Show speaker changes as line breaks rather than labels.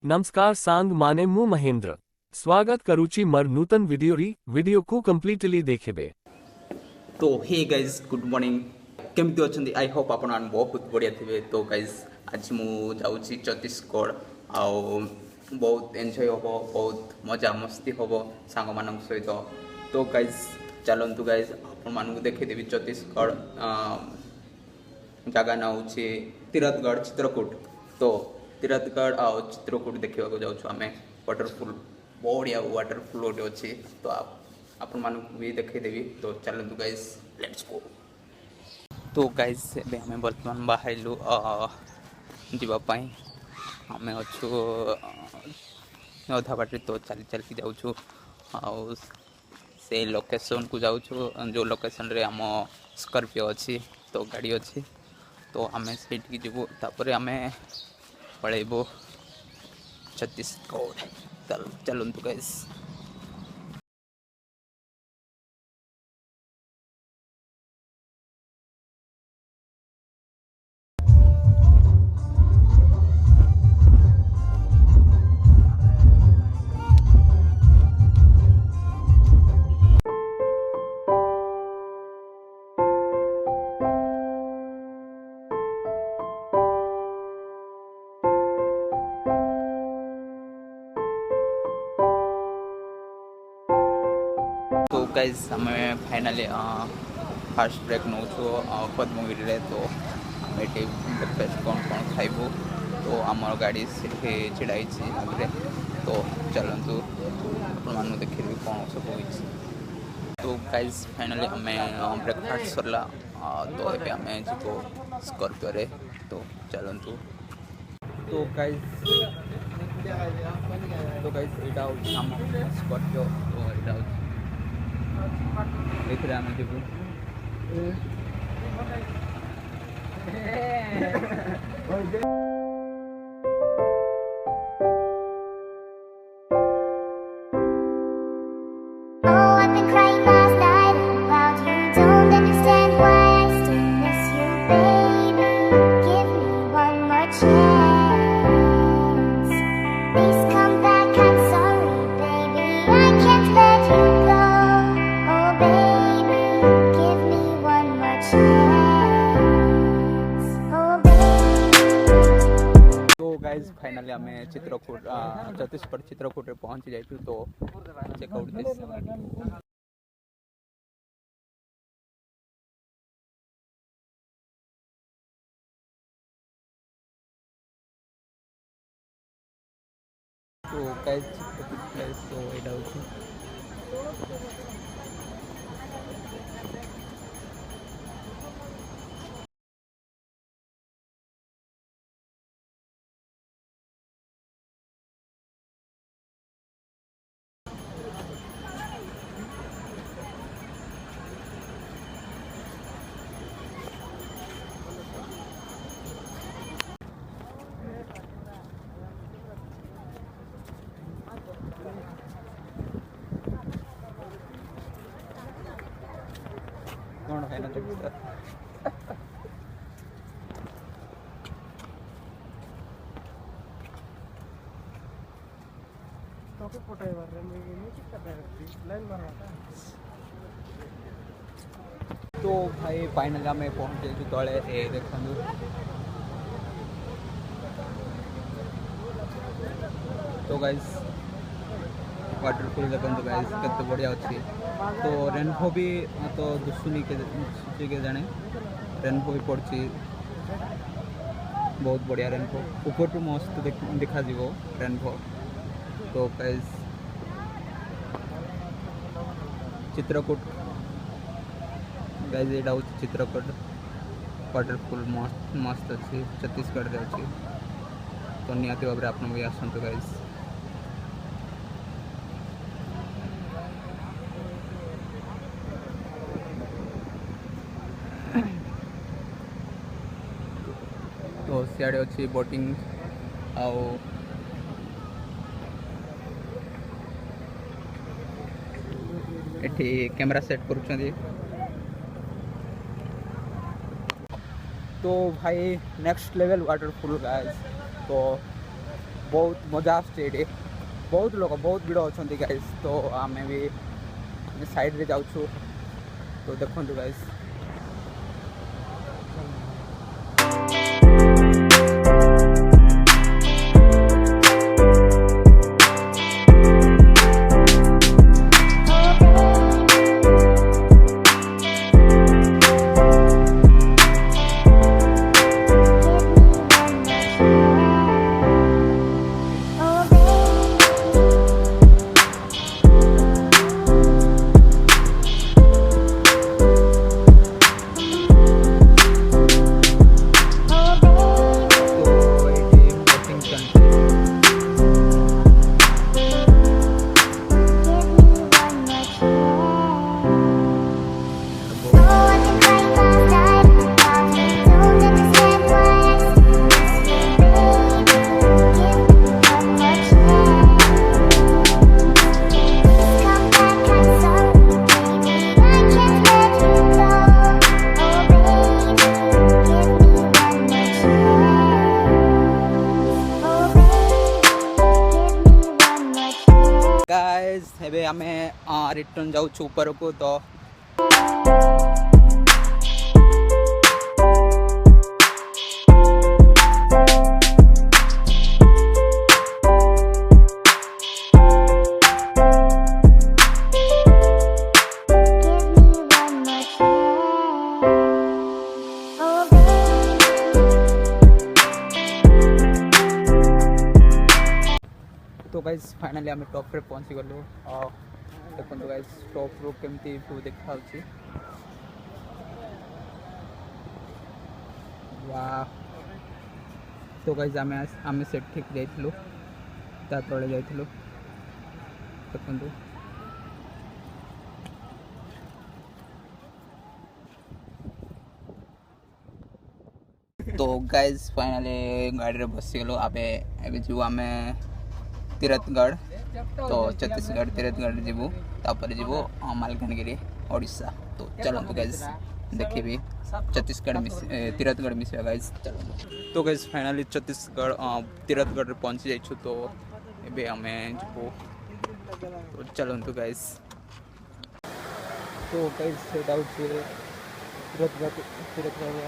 नमस्कार सांग माने मु महेंद्र स्वागत करूची मर नूतन वीडियो को कंप्लीटली देखेबे।
तो हे गाइज गुड मॉर्निंग केमती अच्छा आई होप आप बहुत बढ़िया थे। तो गाइज आज मु जाऊँगी छत्तीसगढ़ आउ बहुत एंजॉय हम बहुत मजा मस्ती हम सांग मान सहित। तो गाइज चलतु गाइज आप देखदेवी छत्तीसगढ़ जगह ना हूँ तीरथगढ़ चित्रकूट। तो तीरथगढ़ आ चित्रकूट देखा जाऊँ आम वाटरफुल बढ़िया वाटरफुल गोटे अच्छी। तो आप भी देखदेवी। तो चलतु गाइज लेट्स गो। तो गाइज एम बर्तमान बाहरलु जीवाई आम अच्छु अधा बाटे। तो चली चलिक जाऊँ आउ से लोकेशन को जाऊँ जो लोकेशन रे आम स्कॉर्पियो अच्छी तो गाड़ी अच्छी। तो आम से जीवु तापर आम पलैबू छत्तीसगढ़। चलतु गाइज। तो गाइज आम फाइनाली फास्ट ब्रेक नौ पद्मगिरी रे। तो आम ये ब्रेकफास्ट कौन कौन खाइबू। तो आम गाड़ी से छिड़ाई आगे। तो चलतु आप देखिए कौन सब हो। तो गाइज फाइनाली आम ब्रेकफास्ट सरला। तो ये आम जीव स्कॉर्पियो रे। तो चलतु। तो गाइज यहाँ आम स्कॉर्पियो। तो यहाँ देखिए आम जीवु फाइनली आम चित्रकूट छत्तीसगढ़ चित्रकूट रे पहुंची जाइछु। तो चेकआउट दिस। तो गाइस प्लेस तो एटा होछि। कौन है ना तो भाई फाइनल आम पहुँच जाइए तले ए देखु। तो गाइस वाटरफुल देखो गाइस केते बढ़िया अच्छी। तो रेनबो भी तो दुसुनी के जाने रेनबो भी पड़ी बहुत बढ़िया रेनबो ऊपर मस्त देखा जीवो रेनबो। तो गाइस चित्रकूट गाइस यहाँ हूँ चित्रकूट वाटरफुल मस्त अच्छी छत्तीसगढ़ रे अच्छी। तो निहाती भाव आप भी आसतु गाइस। तो सियाड़े अच्छी बोटिंग आउ एठी कैमरा सेट करुछंदी। तो भाई नेक्स्ट लेवल वाटरफुल गाइस। तो बहुत मजा आसे बहुत लोग बहुत भिड़ अच्छा गाइस तो आम भी साइड रे जाऊँ तो देखो गाइस गाइस एबे आमे रिटर्न जाऊ ऊपर को तो गाइस फाइनली आम टॉप रे पहुंची गलु देखो गाइस टॉप रो केमती व्यू देखा वाह तो गाइस आम से ठीक जाइलु ता तळे जाइलु देखो तो गाइस फाइनली गाड़ी रे बसी गलु आबे एबे जो आमे तीरथगढ़ तो छत्तीसगढ़ तीरथगढ़ जीवु तापर जीवु मालकानगिरी ओडिशा तो चलतु गाइस देखिए छत्तीसगढ़ तीरथगढ़ मिस गाइस चलो तो गाइस फाइनली छत्तीसगढ़ तीरथगढ़ पहुंची जाइछु तो एबे हमें जीवु तो चलतु गाइस तो गाइस सेटा होचे तीरथगढ़